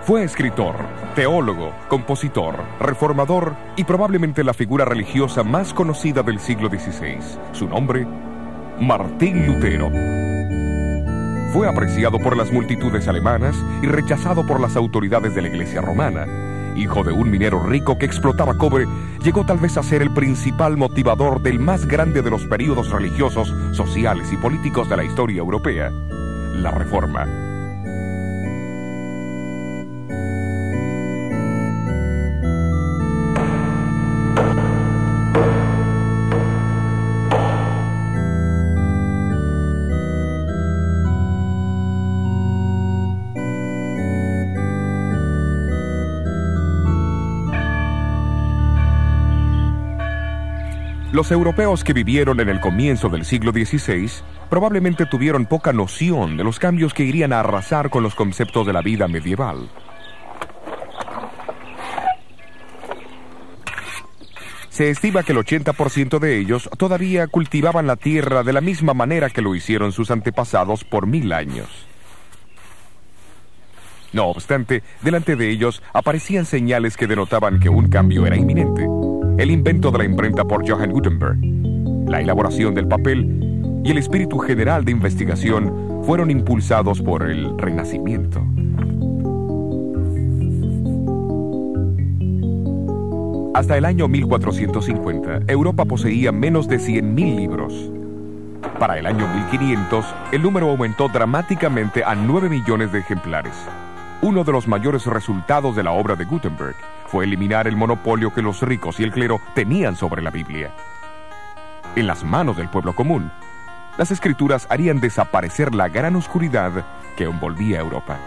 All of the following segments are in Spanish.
Fue escritor, teólogo, compositor, reformador y probablemente la figura religiosa más conocida del siglo XVI. Su nombre, Martín Lutero. Fue apreciado por las multitudes alemanas y rechazado por las autoridades de la Iglesia romana. Hijo de un minero rico que explotaba cobre, llegó tal vez a ser el principal motivador del más grande de los períodos religiosos, sociales y políticos de la historia europea, la Reforma. Los europeos que vivieron en el comienzo del siglo XVI probablemente tuvieron poca noción de los cambios que irían a arrasar con los conceptos de la vida medieval. Se estima que el 80% de ellos todavía cultivaban la tierra de la misma manera que lo hicieron sus antepasados por 1000 años. No obstante, delante de ellos aparecían señales que denotaban que un cambio era inminente. El invento de la imprenta por Johann Gutenberg, la elaboración del papel y el espíritu general de investigación fueron impulsados por el Renacimiento. Hasta el año 1450, Europa poseía menos de 100.000 libros. Para el año 1500, el número aumentó dramáticamente a 9 millones de ejemplares. Uno de los mayores resultados de la obra de Gutenberg fue eliminar el monopolio que los ricos y el clero tenían sobre la Biblia. En las manos del pueblo común, las escrituras harían desaparecer la gran oscuridad que envolvía a Europa.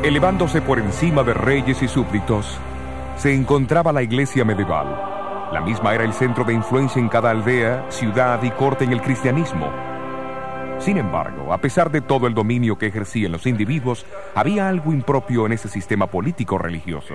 Elevándose por encima de reyes y súbditos, se encontraba la iglesia medieval. La misma era el centro de influencia en cada aldea, ciudad y corte en el cristianismo. Sin embargo, a pesar de todo el dominio que ejercían los individuos, había algo impropio en ese sistema político-religioso.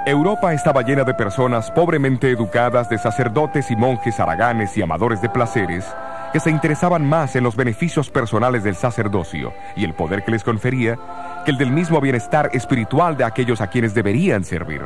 Europa estaba llena de personas pobremente educadas, de sacerdotes y monjes haraganes y amadores de placeres, que se interesaban más en los beneficios personales del sacerdocio y el poder que les confería que el del mismo bienestar espiritual de aquellos a quienes deberían servir.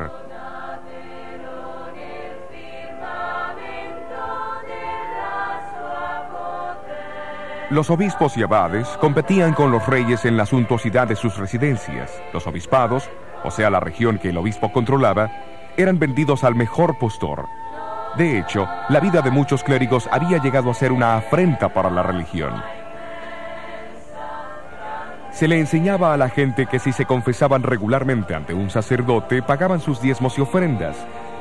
Los obispos y abades competían con los reyes en la suntuosidad de sus residencias. Los obispados, o sea, la región que el obispo controlaba, eran vendidos al mejor postor. De hecho, la vida de muchos clérigos había llegado a ser una afrenta para la religión. Se le enseñaba a la gente que si se confesaban regularmente ante un sacerdote, pagaban sus diezmos y ofrendas,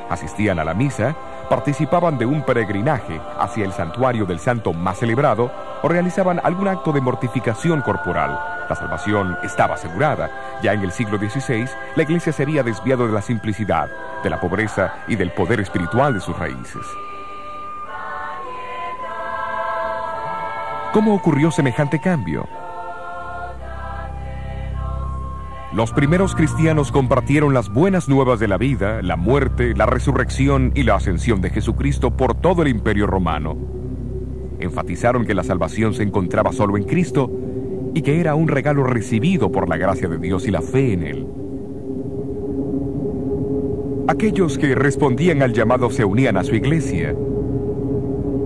asistían a la misa, participaban de un peregrinaje hacia el santuario del santo más celebrado o realizaban algún acto de mortificación corporal. La salvación estaba asegurada. Ya en el siglo XVI, la Iglesia se había desviado de la simplicidad, de la pobreza y del poder espiritual de sus raíces. ¿Cómo ocurrió semejante cambio? Los primeros cristianos compartieron las buenas nuevas de la vida, la muerte, la resurrección y la ascensión de Jesucristo por todo el Imperio Romano. Enfatizaron que la salvación se encontraba solo en Cristo y que era un regalo recibido por la gracia de Dios y la fe en Él. Aquellos que respondían al llamado se unían a su iglesia,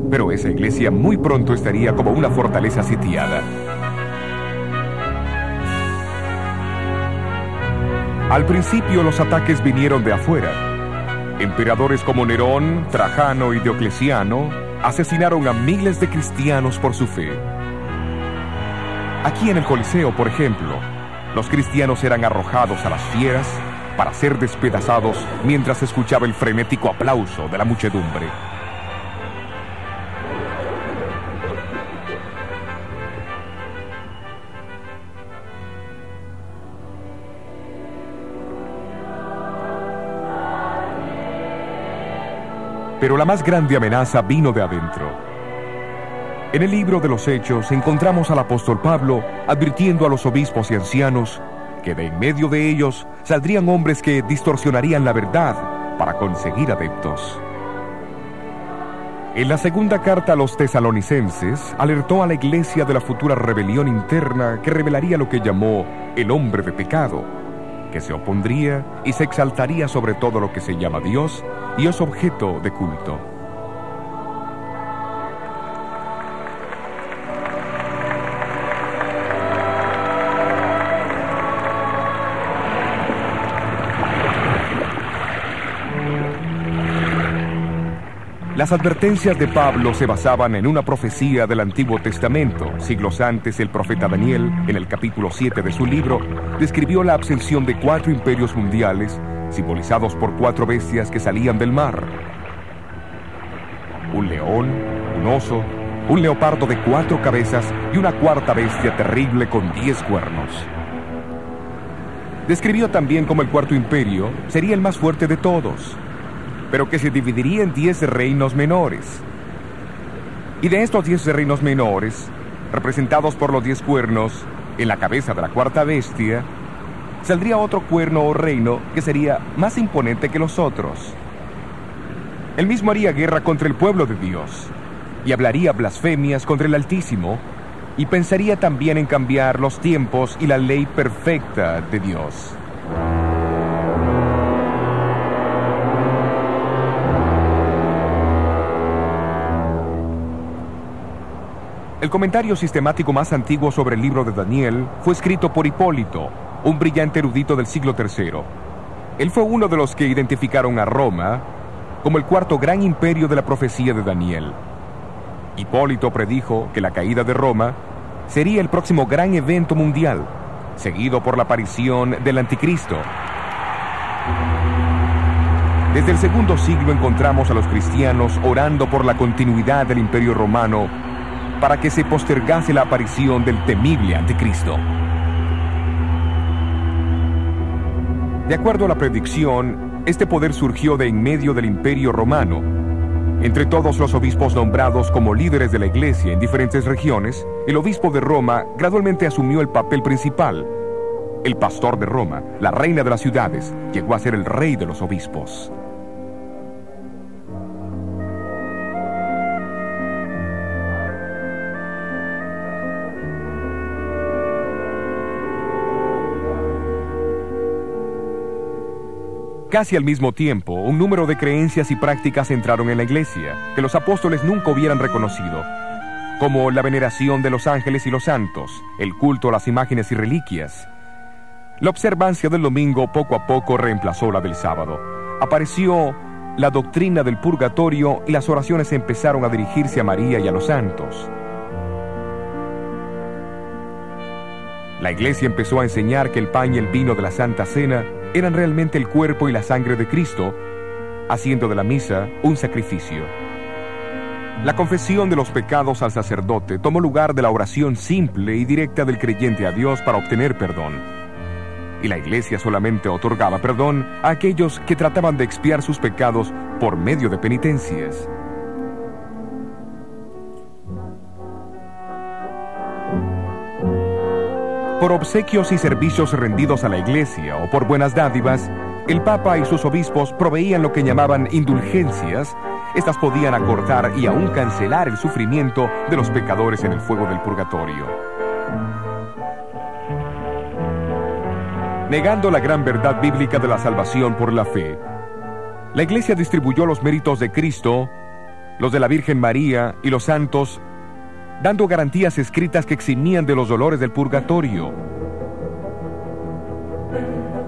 pero esa iglesia muy pronto estaría como una fortaleza sitiada. Al principio los ataques vinieron de afuera. Emperadores como Nerón, Trajano y Diocleciano asesinaron a miles de cristianos por su fe. Aquí en el Coliseo, por ejemplo, los cristianos eran arrojados a las fieras para ser despedazados mientras se escuchaba el frenético aplauso de la muchedumbre. Pero la más grande amenaza vino de adentro. En el libro de los Hechos encontramos al apóstol Pablo advirtiendo a los obispos y ancianos que de en medio de ellos saldrían hombres que distorsionarían la verdad para conseguir adeptos. En la segunda carta a los tesalonicenses, alertó a la iglesia de la futura rebelión interna que revelaría lo que llamó el hombre de pecado, que se opondría y se exaltaría sobre todo lo que se llama Dios y es objeto de culto. Las advertencias de Pablo se basaban en una profecía del Antiguo Testamento. Siglos antes, el profeta Daniel, en el capítulo 7 de su libro, describió la ascensión de 4 imperios mundiales, simbolizados por 4 bestias que salían del mar. Un león, un oso, un leopardo de 4 cabezas y una cuarta bestia terrible con 10 cuernos. Describió también cómo el cuarto imperio sería el más fuerte de todos, pero que se dividiría en 10 reinos menores. Y de estos 10 reinos menores, representados por los 10 cuernos en la cabeza de la cuarta bestia, saldría otro cuerno o reino que sería más imponente que los otros. Él mismo haría guerra contra el pueblo de Dios, y hablaría blasfemias contra el Altísimo, y pensaría también en cambiar los tiempos y la ley perfecta de Dios. El comentario sistemático más antiguo sobre el libro de Daniel fue escrito por Hipólito, un brillante erudito del siglo III. Él fue uno de los que identificaron a Roma como el cuarto gran imperio de la profecía de Daniel. Hipólito predijo que la caída de Roma sería el próximo gran evento mundial, seguido por la aparición del Anticristo. Desde el segundo siglo encontramos a los cristianos orando por la continuidad del Imperio Romano para que se postergase la aparición del temible Anticristo. De acuerdo a la predicción, este poder surgió de en medio del Imperio Romano. Entre todos los obispos nombrados como líderes de la Iglesia en diferentes regiones, el obispo de Roma gradualmente asumió el papel principal. El pastor de Roma, la reina de las ciudades, llegó a ser el rey de los obispos. Casi al mismo tiempo, un número de creencias y prácticas entraron en la iglesia, que los apóstoles nunca hubieran reconocido, como la veneración de los ángeles y los santos, el culto a las imágenes y reliquias. La observancia del domingo poco a poco reemplazó la del sábado. Apareció la doctrina del purgatorio y las oraciones empezaron a dirigirse a María y a los santos. La iglesia empezó a enseñar que el pan y el vino de la Santa Cena eran realmente el cuerpo y la sangre de Cristo, haciendo de la misa un sacrificio. La confesión de los pecados al sacerdote tomó lugar de la oración simple y directa del creyente a Dios para obtener perdón. Y la iglesia solamente otorgaba perdón a aquellos que trataban de expiar sus pecados por medio de penitencias. Por obsequios y servicios rendidos a la iglesia o por buenas dádivas, el Papa y sus obispos proveían lo que llamaban indulgencias. Estas podían acortar y aún cancelar el sufrimiento de los pecadores en el fuego del purgatorio. Negando la gran verdad bíblica de la salvación por la fe, la iglesia distribuyó los méritos de Cristo, los de la Virgen María y los santos, dando garantías escritas que eximían de los dolores del purgatorio.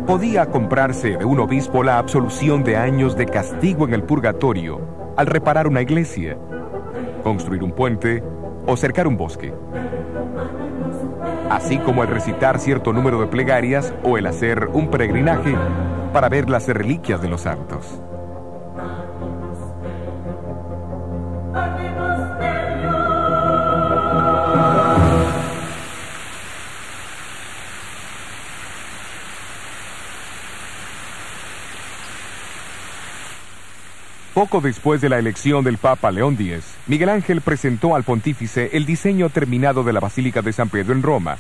Podía comprarse de un obispo la absolución de años de castigo en el purgatorio al reparar una iglesia, construir un puente o cercar un bosque, así como el recitar cierto número de plegarias o el hacer un peregrinaje para ver las reliquias de los santos. Poco después de la elección del Papa León X, Miguel Ángel presentó al pontífice el diseño terminado de la Basílica de San Pedro en Roma.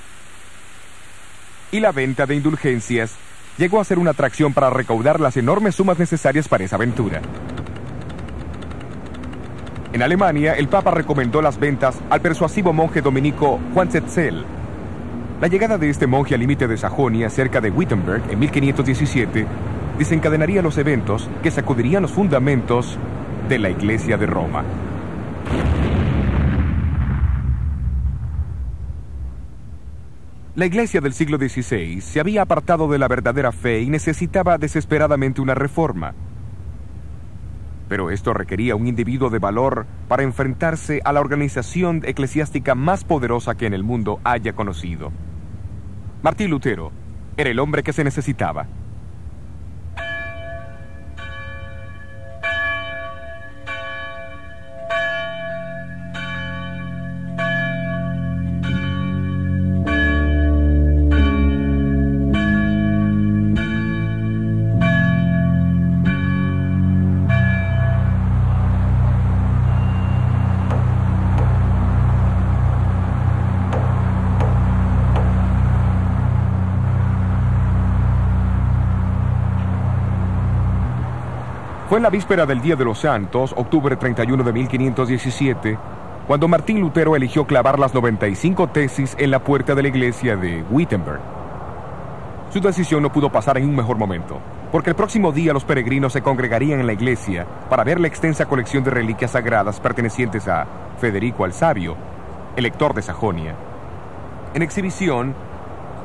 Y la venta de indulgencias llegó a ser una atracción para recaudar las enormes sumas necesarias para esa aventura. En Alemania, el Papa recomendó las ventas al persuasivo monje dominico Juan Tetzel. La llegada de este monje al límite de Sajonia, cerca de Wittenberg, en 1517, desencadenaría los eventos que sacudirían los fundamentos de la Iglesia de Roma. La Iglesia del siglo XVI se había apartado de la verdadera fe y necesitaba desesperadamente una reforma. Pero esto requería un individuo de valor para enfrentarse a la organización eclesiástica más poderosa que en el mundo haya conocido. Martín Lutero era el hombre que se necesitaba. Fue en la víspera del Día de los Santos, octubre 31 de 1517, cuando Martín Lutero eligió clavar las 95 tesis en la puerta de la iglesia de Wittenberg. Su decisión no pudo pasar en un mejor momento, porque el próximo día los peregrinos se congregarían en la iglesia para ver la extensa colección de reliquias sagradas pertenecientes a Federico el Sabio, elector de Sajonia. En exhibición,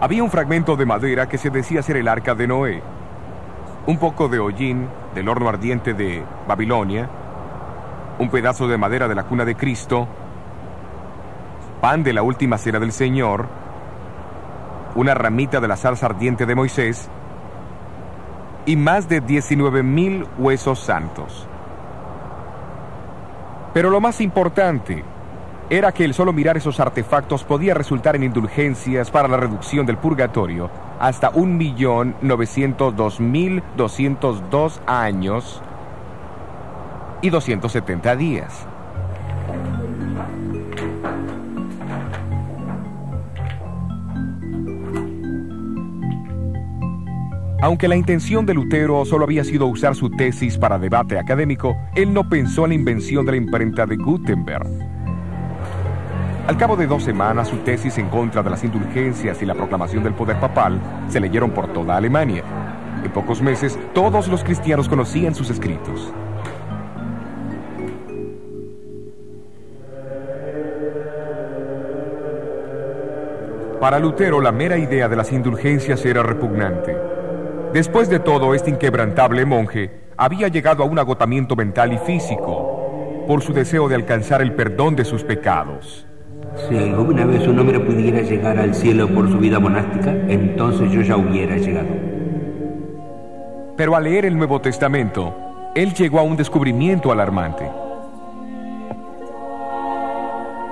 había un fragmento de madera que se decía ser el arca de Noé, un poco de hollín del horno ardiente de Babilonia, un pedazo de madera de la cuna de Cristo, pan de la última cena del Señor, una ramita de la salsa ardiente de Moisés y más de 19,000 huesos santos. Pero lo más importante era que el solo mirar esos artefactos podía resultar en indulgencias para la reducción del purgatorio hasta 1.902.202 años y 270 días. Aunque la intención de Lutero solo había sido usar su tesis para debate académico, él no pensó en la invención de la imprenta de Gutenberg. Al cabo de 2 semanas, su tesis en contra de las indulgencias y la proclamación del poder papal se leyeron por toda Alemania. En pocos meses, todos los cristianos conocían sus escritos. Para Lutero, la mera idea de las indulgencias era repugnante. Después de todo, este inquebrantable monje había llegado a un agotamiento mental y físico por su deseo de alcanzar el perdón de sus pecados. Si alguna vez un hombre pudiera llegar al cielo por su vida monástica, entonces yo ya hubiera llegado. Pero al leer el Nuevo Testamento, él llegó a un descubrimiento alarmante.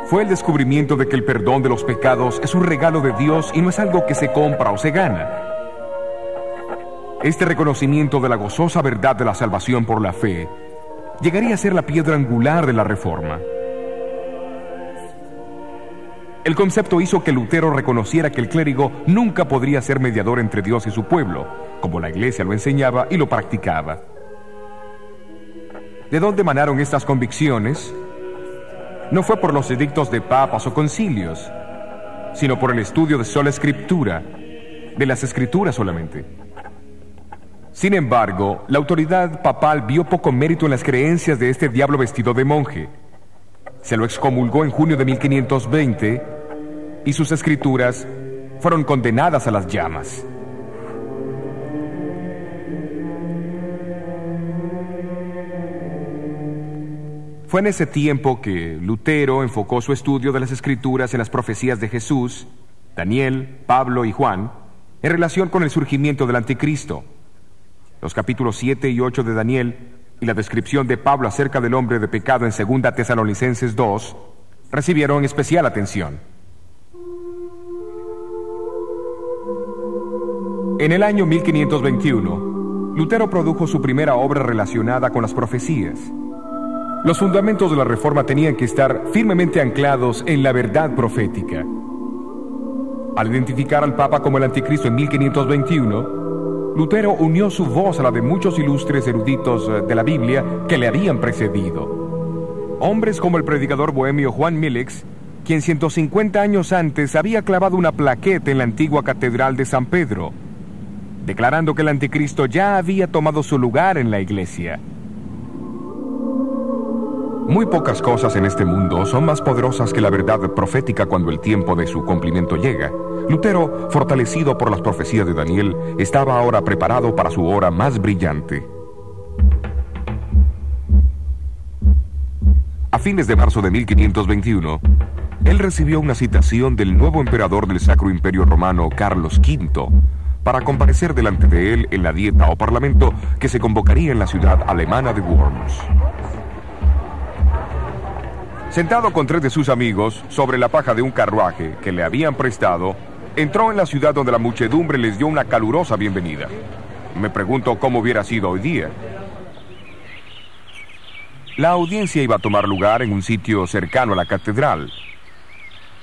Fue el descubrimiento de que el perdón de los pecados es un regalo de Dios y no es algo que se compra o se gana. Este reconocimiento de la gozosa verdad de la salvación por la fe llegaría a ser la piedra angular de la Reforma. El concepto hizo que Lutero reconociera que el clérigo nunca podría ser mediador entre Dios y su pueblo, como la Iglesia lo enseñaba y lo practicaba. ¿De dónde emanaron estas convicciones? No fue por los edictos de papas o concilios, sino por el estudio de sola escritura, de las escrituras solamente. Sin embargo, la autoridad papal vio poco mérito en las creencias de este diablo vestido de monje. Se lo excomulgó en junio de 1520 y sus escrituras fueron condenadas a las llamas. Fue en ese tiempo que Lutero enfocó su estudio de las escrituras en las profecías de Jesús, Daniel, Pablo y Juan, en relación con el surgimiento del anticristo. Los capítulos 7 y 8 de Daniel y la descripción de Pablo acerca del hombre de pecado en 2 Tesalonicenses 2 recibieron especial atención. En el año 1521, Lutero produjo su primera obra relacionada con las profecías. Los fundamentos de la Reforma tenían que estar firmemente anclados en la verdad profética. Al identificar al Papa como el Anticristo en 1521, Lutero unió su voz a la de muchos ilustres eruditos de la Biblia que le habían precedido. Hombres como el predicador bohemio Juan Milix, quien 150 años antes había clavado una plaqueta en la antigua catedral de San Pedro, declarando que el Anticristo ya había tomado su lugar en la iglesia. Muy pocas cosas en este mundo son más poderosas que la verdad profética cuando el tiempo de su cumplimiento llega. Lutero, fortalecido por las profecías de Daniel, estaba ahora preparado para su hora más brillante. A fines de marzo de 1521, él recibió una citación del nuevo emperador del Sacro Imperio Romano, Carlos V, para comparecer delante de él en la dieta o parlamento que se convocaría en la ciudad alemana de Worms. Sentado con 3 de sus amigos sobre la paja de un carruaje que le habían prestado, entró en la ciudad donde la muchedumbre les dio una calurosa bienvenida. Me pregunto cómo hubiera sido hoy día. La audiencia iba a tomar lugar en un sitio cercano a la catedral.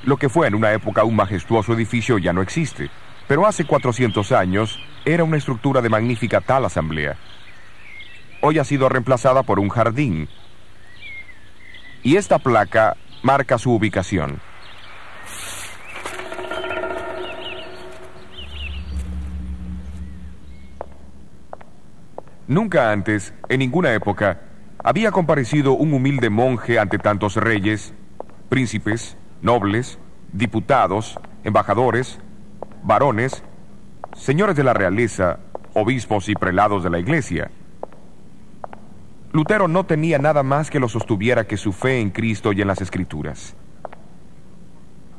Lo que fue en una época un majestuoso edificio ya no existe, pero hace 400 años era una estructura de magnífica tal asamblea. Hoy ha sido reemplazada por un jardín, y esta placa marca su ubicación. Nunca antes, en ninguna época, había comparecido un humilde monje ante tantos reyes, príncipes, nobles, diputados, embajadores, varones, señores de la realeza, obispos y prelados de la iglesia. Lutero no tenía nada más que lo sostuviera que su fe en Cristo y en las Escrituras.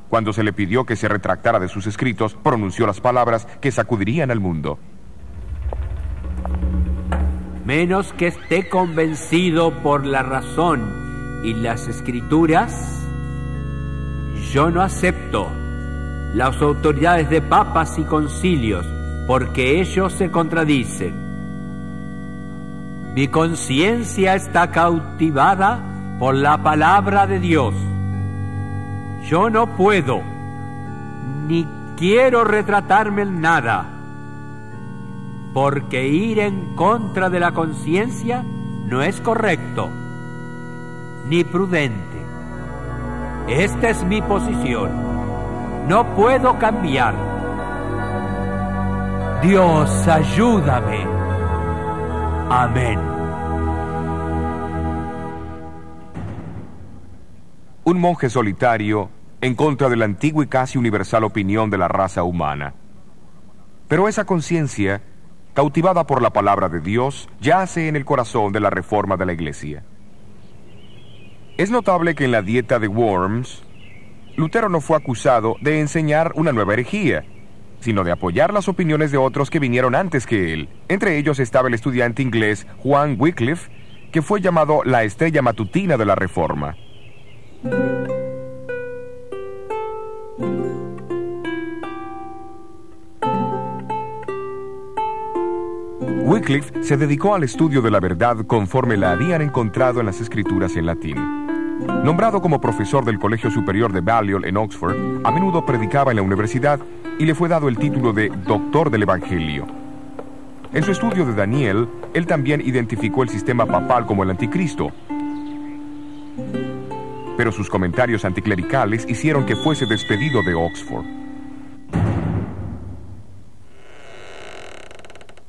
Cuando se le pidió que se retractara de sus escritos, pronunció las palabras que sacudirían al mundo. Menos que esté convencido por la razón y las Escrituras, yo no acepto las autoridades de papas y concilios, porque ellos se contradicen. Mi conciencia está cautivada por la palabra de Dios. Yo no puedo, ni quiero retratarme en nada, porque ir en contra de la conciencia no es correcto, ni prudente. Esta es mi posición. No puedo cambiar. Dios, ayúdame. Amén. Un monje solitario en contra de la antigua y casi universal opinión de la raza humana. Pero esa conciencia, cautivada por la palabra de Dios, yace en el corazón de la reforma de la Iglesia. Es notable que en la dieta de Worms, Lutero no fue acusado de enseñar una nueva herejía, sino de apoyar las opiniones de otros que vinieron antes que él. Entre ellos estaba el estudiante inglés Juan Wycliffe, que fue llamado la estrella matutina de la Reforma. Wycliffe se dedicó al estudio de la verdad conforme la habían encontrado en las escrituras en latín. Nombrado como profesor del Colegio Superior de Balliol en Oxford, a menudo predicaba en la universidad y le fue dado el título de Doctor del Evangelio. En su estudio de Daniel, él también identificó el sistema papal como el anticristo. Pero sus comentarios anticlericales hicieron que fuese despedido de Oxford.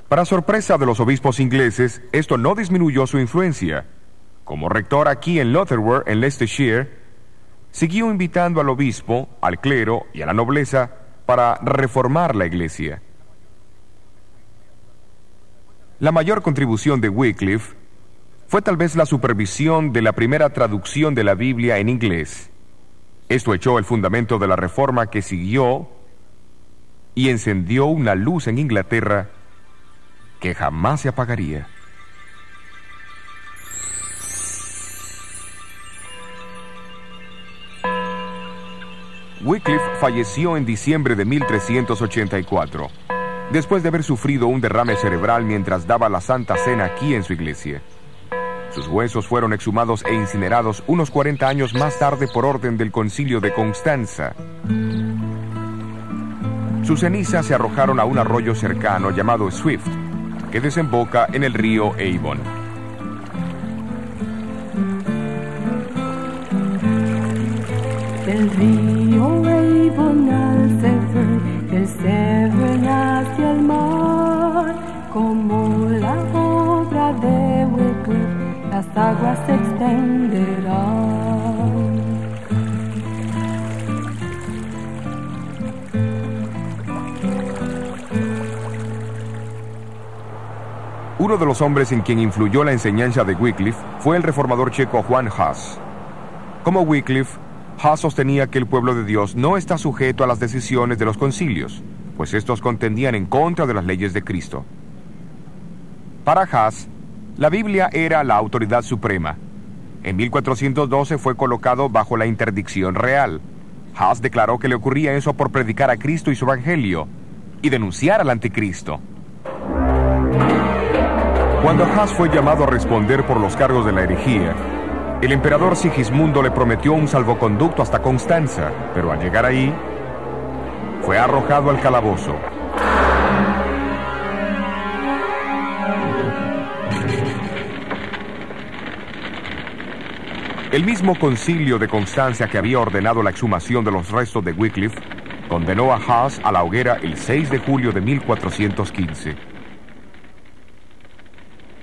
Para sorpresa de los obispos ingleses, esto no disminuyó su influencia. Como rector aquí en Lutterworth, en Leicestershire, siguió invitando al obispo, al clero y a la nobleza para reformar la iglesia. La mayor contribución de Wycliffe fue tal vez la supervisión de la primera traducción de la Biblia en inglés. Esto echó el fundamento de la reforma que siguió y encendió una luz en Inglaterra que jamás se apagaría. Wycliffe falleció en diciembre de 1384. después de haber sufrido un derrame cerebral mientras daba la Santa Cena aquí en su iglesia. Sus huesos fueron exhumados e incinerados unos 40 años más tarde por orden del Concilio de Constanza. Sus cenizas se arrojaron a un arroyo cercano llamado Swift, que desemboca en el río Avon. El río Avon al Severn, el Severn hacia el mar, como la obra de Wycliffe, las aguas se extenderán. Uno de los hombres en quien influyó la enseñanza de Wycliffe fue el reformador checo Juan Hus. Como Wycliffe, Hus sostenía que el pueblo de Dios no está sujeto a las decisiones de los concilios, pues estos contendían en contra de las leyes de Cristo. Para Hus, la Biblia era la autoridad suprema. En 1412 fue colocado bajo la interdicción real. Hus declaró que le ocurría eso por predicar a Cristo y su evangelio y denunciar al anticristo. Cuando Hus fue llamado a responder por los cargos de la herejía, el emperador Sigismundo le prometió un salvoconducto hasta Constanza, pero al llegar ahí, fue arrojado al calabozo. El mismo concilio de Constanza que había ordenado la exhumación de los restos de Wycliffe, condenó a Hus a la hoguera el 6 de julio de 1415.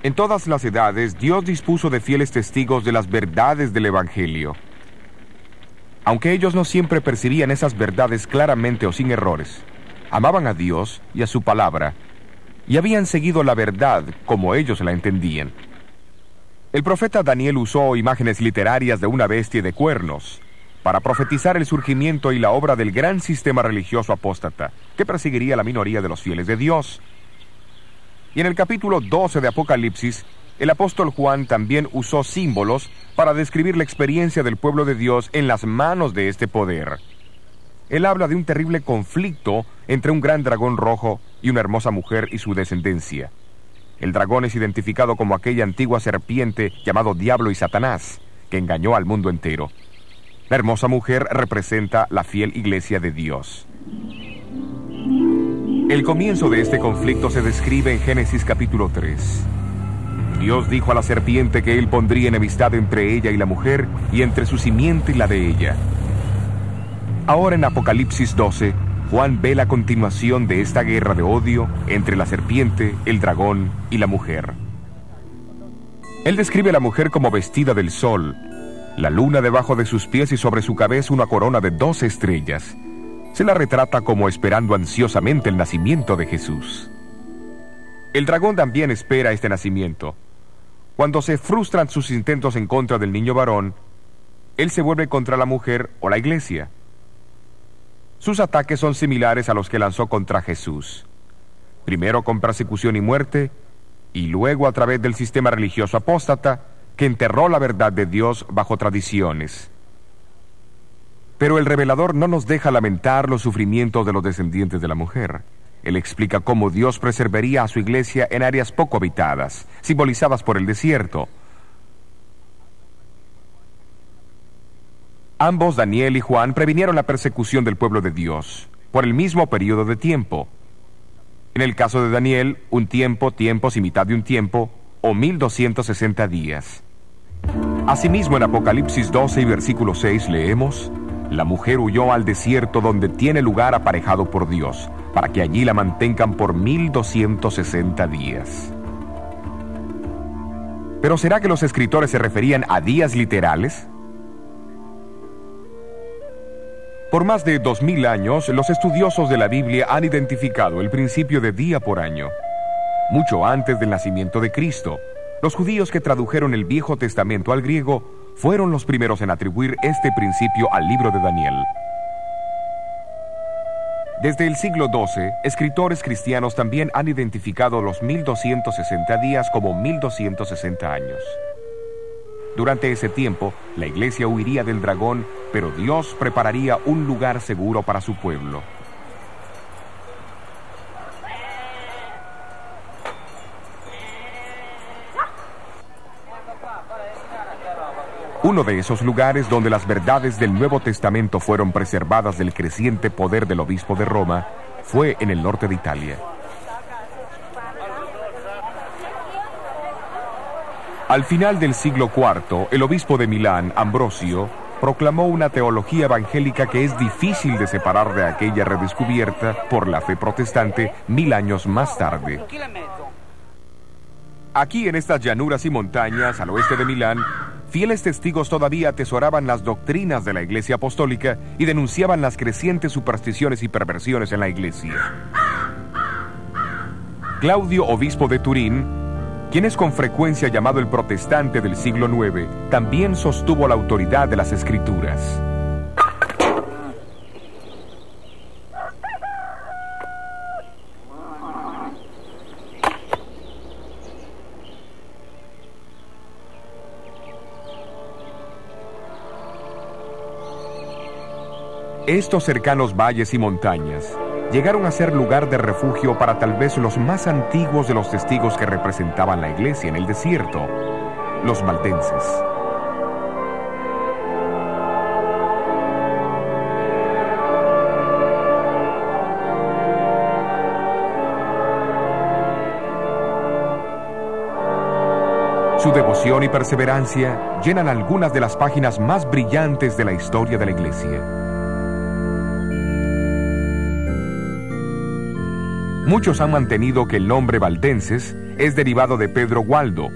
En todas las edades, Dios dispuso de fieles testigos de las verdades del Evangelio. Aunque ellos no siempre percibían esas verdades claramente o sin errores, amaban a Dios y a su palabra, y habían seguido la verdad como ellos la entendían. El profeta Daniel usó imágenes literarias de una bestia y de cuernos para profetizar el surgimiento y la obra del gran sistema religioso apóstata que perseguiría a la minoría de los fieles de Dios. Y en el capítulo 12 de Apocalipsis, el apóstol Juan también usó símbolos para describir la experiencia del pueblo de Dios en las manos de este poder. Él habla de un terrible conflicto entre un gran dragón rojo y una hermosa mujer y su descendencia. El dragón es identificado como aquella antigua serpiente llamado Diablo y Satanás, que engañó al mundo entero. La hermosa mujer representa la fiel iglesia de Dios. El comienzo de este conflicto se describe en Génesis capítulo 3. Dios dijo a la serpiente que él pondría enemistad entre ella y la mujer, y entre su simiente y la de ella. Ahora en Apocalipsis 12, Juan ve la continuación de esta guerra de odio entre la serpiente, el dragón y la mujer. Él describe a la mujer como vestida del sol, la luna debajo de sus pies y sobre su cabeza una corona de 12 estrellas. Se la retrata como esperando ansiosamente el nacimiento de Jesús. El dragón también espera este nacimiento. Cuando se frustran sus intentos en contra del niño varón, él se vuelve contra la mujer o la iglesia. Sus ataques son similares a los que lanzó contra Jesús. Primero con persecución y muerte, y luego a través del sistema religioso apóstata que enterró la verdad de Dios bajo tradiciones. Pero el revelador no nos deja lamentar los sufrimientos de los descendientes de la mujer. Él explica cómo Dios preservaría a su iglesia en áreas poco habitadas, simbolizadas por el desierto. Ambos, Daniel y Juan, previnieron la persecución del pueblo de Dios por el mismo periodo de tiempo. En el caso de Daniel, un tiempo, tiempos y mitad de un tiempo, o 1260 días. Asimismo, en Apocalipsis 12 y versículo 6 leemos: la mujer huyó al desierto donde tiene lugar aparejado por Dios, para que allí la mantengan por 1260 días. ¿Pero será que los escritores se referían a días literales? Por más de 2000 años, los estudiosos de la Biblia han identificado el principio de día por año. Mucho antes del nacimiento de Cristo, los judíos que tradujeron el Viejo Testamento al griego fueron los primeros en atribuir este principio al libro de Daniel. Desde el siglo XII, escritores cristianos también han identificado los 1260 días como 1260 años. Durante ese tiempo, la iglesia huiría del dragón, pero Dios prepararía un lugar seguro para su pueblo. Uno de esos lugares donde las verdades del Nuevo Testamento fueron preservadas del creciente poder del obispo de Roma fue en el norte de Italia. Al final del siglo IV, el obispo de Milán, Ambrosio, proclamó una teología evangélica que es difícil de separar de aquella redescubierta por la fe protestante 1000 años más tarde. Aquí en estas llanuras y montañas al oeste de Milán, fieles testigos todavía atesoraban las doctrinas de la Iglesia Apostólica y denunciaban las crecientes supersticiones y perversiones en la Iglesia. Claudio, obispo de Turín, quien es con frecuencia llamado el protestante del siglo IX, también sostuvo la autoridad de las Escrituras. Estos cercanos valles y montañas llegaron a ser lugar de refugio para tal vez los más antiguos de los testigos que representaban la Iglesia en el desierto, los valdenses. Su devoción y perseverancia llenan algunas de las páginas más brillantes de la historia de la Iglesia. Muchos han mantenido que el nombre valdenses es derivado de Pedro Gualdo,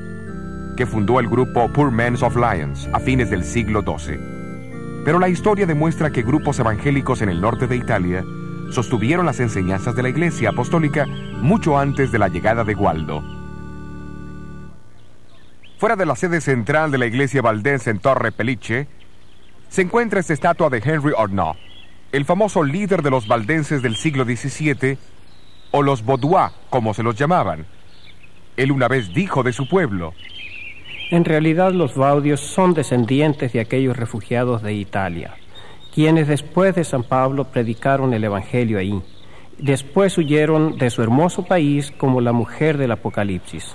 que fundó el grupo Poor Men of Lyons a fines del siglo XII. Pero la historia demuestra que grupos evangélicos en el norte de Italia sostuvieron las enseñanzas de la Iglesia Apostólica mucho antes de la llegada de Gualdo. Fuera de la sede central de la iglesia valdense en Torre Pellice, se encuentra esta estatua de Henry Arnault, el famoso líder de los valdenses del siglo XVII, o los Vaudois, como se los llamaban. Él una vez dijo de su pueblo: en realidad los Vaudios son descendientes de aquellos refugiados de Italia, quienes después de San Pablo predicaron el Evangelio ahí. Después huyeron de su hermoso país como la mujer del Apocalipsis,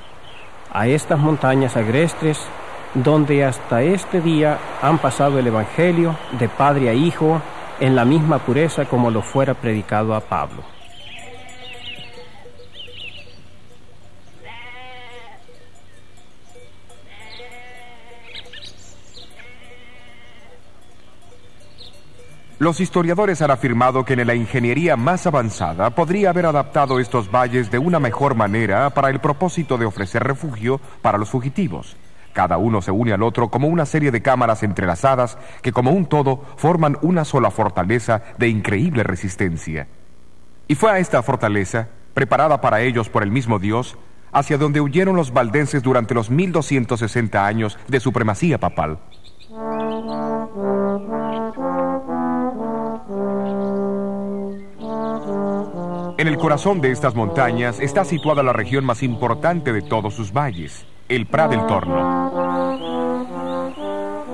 a estas montañas agrestres, donde hasta este día han pasado el Evangelio de padre a hijo en la misma pureza como lo fuera predicado a Pablo. Los historiadores han afirmado que en la ingeniería más avanzada podría haber adaptado estos valles de una mejor manera para el propósito de ofrecer refugio para los fugitivos. Cada uno se une al otro como una serie de cámaras entrelazadas que como un todo forman una sola fortaleza de increíble resistencia. Y fue a esta fortaleza, preparada para ellos por el mismo Dios, hacia donde huyeron los valdenses durante los 1260 años de supremacía papal. En el corazón de estas montañas está situada la región más importante de todos sus valles, el Prat del Torno.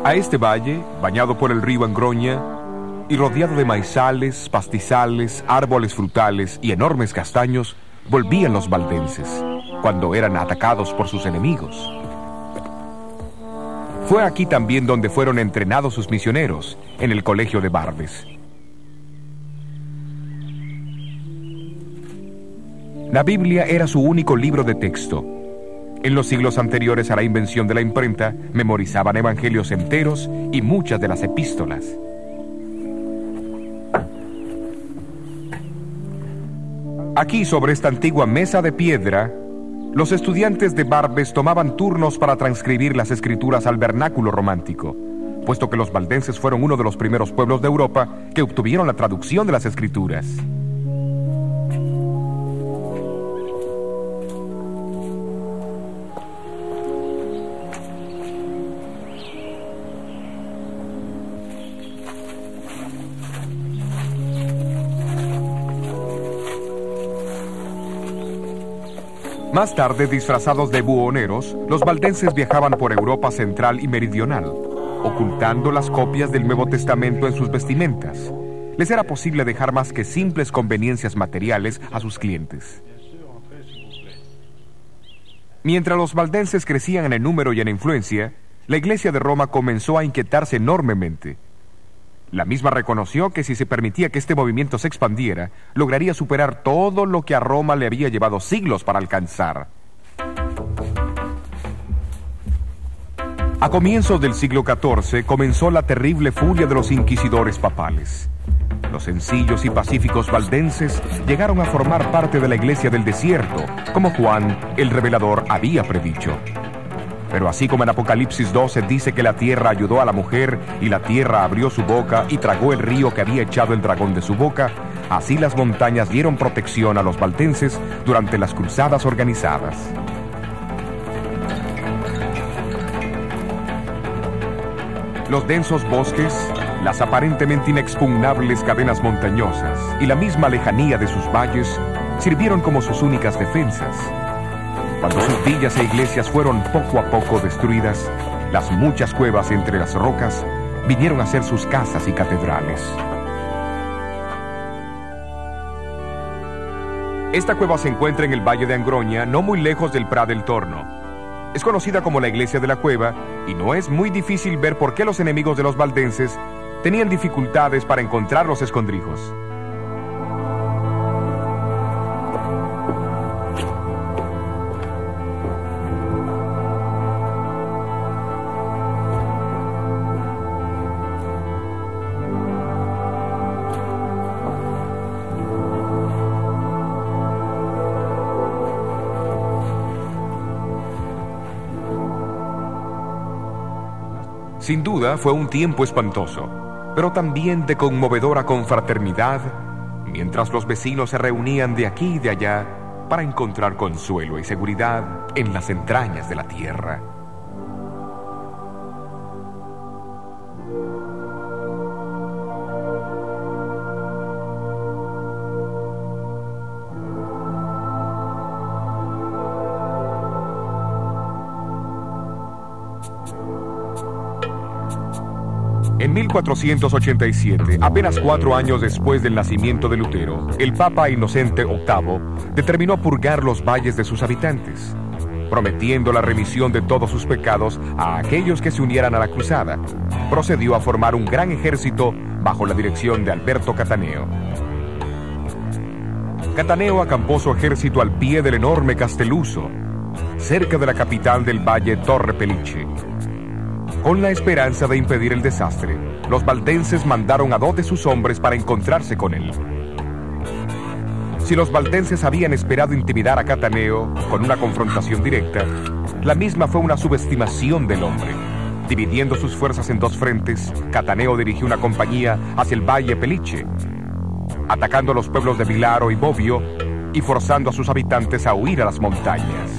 A este valle, bañado por el río Angroña y rodeado de maizales, pastizales, árboles frutales y enormes castaños, volvían los valdenses, cuando eran atacados por sus enemigos. Fue aquí también donde fueron entrenados sus misioneros, en el colegio de Barbes. La Biblia era su único libro de texto. En los siglos anteriores a la invención de la imprenta, memorizaban evangelios enteros y muchas de las epístolas. Aquí, sobre esta antigua mesa de piedra, los estudiantes de Barbes tomaban turnos para transcribir las escrituras al vernáculo romántico, puesto que los valdenses fueron uno de los primeros pueblos de Europa que obtuvieron la traducción de las escrituras. Más tarde, disfrazados de buhoneros, los valdenses viajaban por Europa central y meridional, ocultando las copias del Nuevo Testamento en sus vestimentas. Les era posible dejar más que simples conveniencias materiales a sus clientes. Mientras los valdenses crecían en el número y en influencia, la Iglesia de Roma comenzó a inquietarse enormemente. La misma reconoció que si se permitía que este movimiento se expandiera, lograría superar todo lo que a Roma le había llevado siglos para alcanzar. A comienzos del siglo XIV comenzó la terrible furia de los inquisidores papales. Los sencillos y pacíficos valdenses llegaron a formar parte de la Iglesia del Desierto, como Juan el Revelador había predicho. Pero así como en Apocalipsis 12 dice que la tierra ayudó a la mujer y la tierra abrió su boca y tragó el río que había echado el dragón de su boca, así las montañas dieron protección a los valdenses durante las cruzadas organizadas. Los densos bosques, las aparentemente inexpugnables cadenas montañosas y la misma lejanía de sus valles sirvieron como sus únicas defensas. Cuando sus villas e iglesias fueron poco a poco destruidas, las muchas cuevas entre las rocas vinieron a ser sus casas y catedrales. Esta cueva se encuentra en el Valle de Angroña, no muy lejos del Prat del Torno. Es conocida como la Iglesia de la Cueva y no es muy difícil ver por qué los enemigos de los valdenses tenían dificultades para encontrar los escondrijos. Sin duda fue un tiempo espantoso, pero también de conmovedora confraternidad, mientras los vecinos se reunían de aquí y de allá para encontrar consuelo y seguridad en las entrañas de la tierra. En 1487, apenas 4 años después del nacimiento de Lutero, el Papa Inocente VIII determinó purgar los valles de sus habitantes, prometiendo la remisión de todos sus pecados a aquellos que se unieran a la cruzada. Procedió a formar un gran ejército bajo la dirección de Alberto Cataneo. Cataneo acampó su ejército al pie del enorme Castelluso, cerca de la capital del valle Torre Pellice. Con la esperanza de impedir el desastre, los valdenses mandaron a 2 de sus hombres para encontrarse con él. Si los valdenses habían esperado intimidar a Cataneo con una confrontación directa, la misma fue una subestimación del hombre. Dividiendo sus fuerzas en 2 frentes, Cataneo dirigió una compañía hacia el valle Pellice, atacando los pueblos de Vilaro y Bobbio y forzando a sus habitantes a huir a las montañas.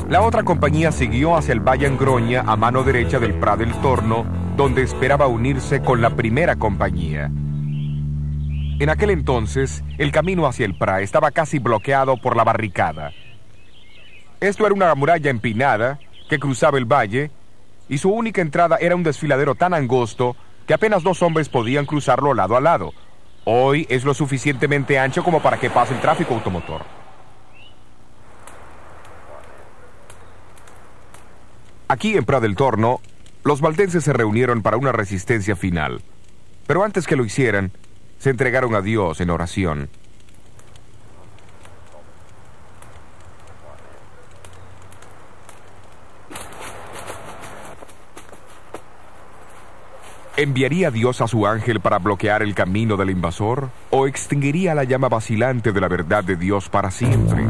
La otra compañía siguió hacia el Valle Angroña a mano derecha del Prat del Torno, donde esperaba unirse con la primera compañía. En aquel entonces, el camino hacia el Prat estaba casi bloqueado por la barricada. Esto era una muralla empinada que cruzaba el valle, y su única entrada era un desfiladero tan angosto que apenas 2 hombres podían cruzarlo lado a lado. Hoy es lo suficientemente ancho como para que pase el tráfico automotor. Aquí en Prat del Torno, los valdenses se reunieron para una resistencia final. Pero antes que lo hicieran, se entregaron a Dios en oración. ¿Enviaría Dios a su ángel para bloquear el camino del invasor? ¿O extinguiría la llama vacilante de la verdad de Dios para siempre?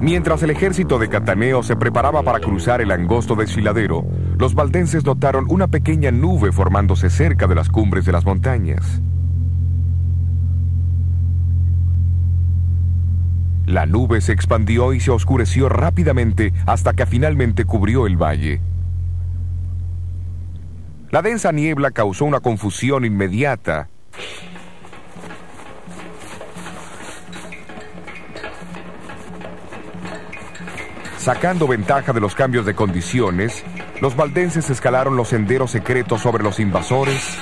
Mientras el ejército de Cataneo se preparaba para cruzar el angosto desfiladero, los valdenses notaron una pequeña nube formándose cerca de las cumbres de las montañas. La nube se expandió y se oscureció rápidamente hasta que finalmente cubrió el valle. La densa niebla causó una confusión inmediata. Sacando ventaja de los cambios de condiciones, los valdenses escalaron los senderos secretos sobre los invasores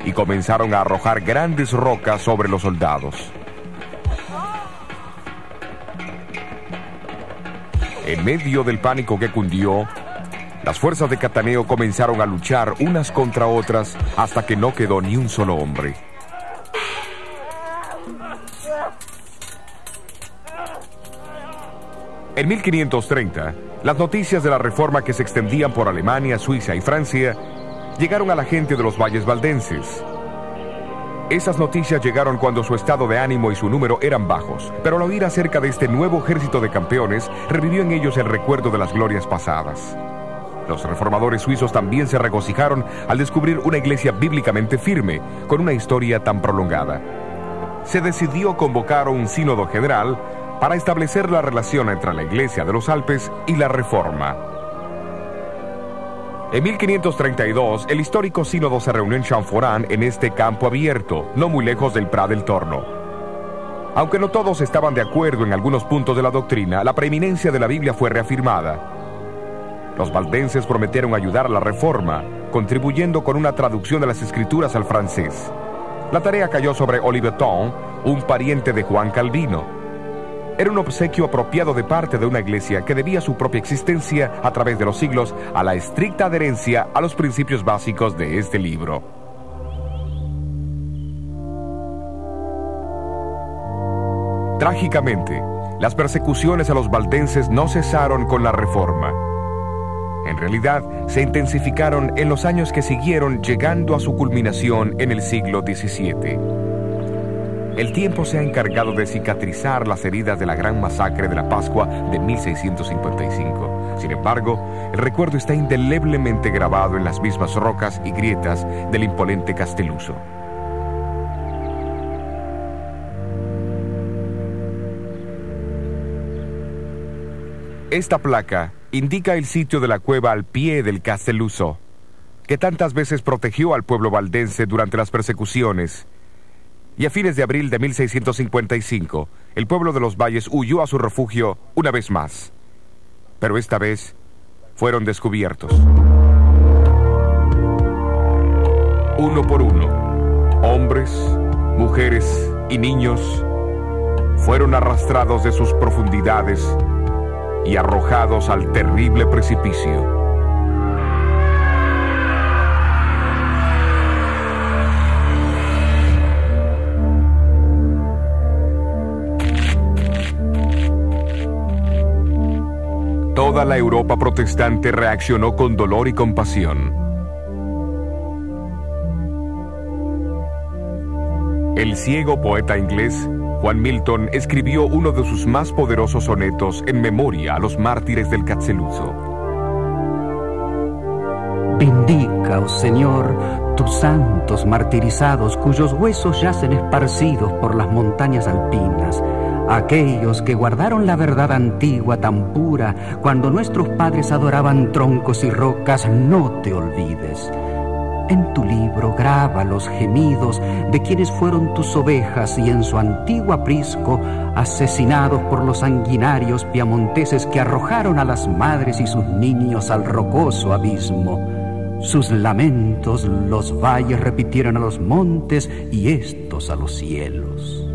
y comenzaron a arrojar grandes rocas sobre los soldados. En medio del pánico que cundió, las fuerzas de Cataneo comenzaron a luchar unas contra otras hasta que no quedó ni un solo hombre. En 1530, las noticias de la reforma que se extendían por Alemania, Suiza y Francia llegaron a la gente de los valles valdenses. Esas noticias llegaron cuando su estado de ánimo y su número eran bajos, pero al oír acerca de este nuevo ejército de campeones, revivió en ellos el recuerdo de las glorias pasadas. Los reformadores suizos también se regocijaron al descubrir una iglesia bíblicamente firme, con una historia tan prolongada. Se decidió convocar un sínodo general para establecer la relación entre la Iglesia de los Alpes y la Reforma. En 1532, el histórico sínodo se reunió en Champforant, en este campo abierto, no muy lejos del Prat del Torno. Aunque no todos estaban de acuerdo en algunos puntos de la doctrina, la preeminencia de la Biblia fue reafirmada. Los valdenses prometieron ayudar a la Reforma, contribuyendo con una traducción de las Escrituras al francés. La tarea cayó sobre Oliveton, un pariente de Juan Calvino. Era un obsequio apropiado de parte de una iglesia que debía su propia existencia a través de los siglos a la estricta adherencia a los principios básicos de este libro. Trágicamente, las persecuciones a los valdenses no cesaron con la Reforma. En realidad, se intensificaron en los años que siguieron, llegando a su culminación en el siglo XVII. El tiempo se ha encargado de cicatrizar las heridas de la gran masacre de la Pascua de 1655. Sin embargo, el recuerdo está indeleblemente grabado en las mismas rocas y grietas del imponente Castelluso. Esta placa indica el sitio de la cueva al pie del Castelluso, que tantas veces protegió al pueblo valdense durante las persecuciones. Y a fines de abril de 1655, el pueblo de los valles huyó a su refugio una vez más. Pero esta vez fueron descubiertos. Uno por uno, hombres, mujeres y niños fueron arrastrados de sus profundidades y arrojados al terrible precipicio. Toda la Europa protestante reaccionó con dolor y compasión. El ciego poeta inglés Juan Milton escribió uno de sus más poderosos sonetos en memoria a los mártires del Castelluso. Bendica, oh Señor, tus santos martirizados, cuyos huesos yacen esparcidos por las montañas alpinas, aquellos que guardaron la verdad antigua tan pura, cuando nuestros padres adoraban troncos y rocas, no te olvides. En tu libro graba los gemidos de quienes fueron tus ovejas y en su antiguo aprisco, asesinados por los sanguinarios piamonteses que arrojaron a las madres y sus niños al rocoso abismo. Sus lamentos los valles repitieron a los montes y estos a los cielos.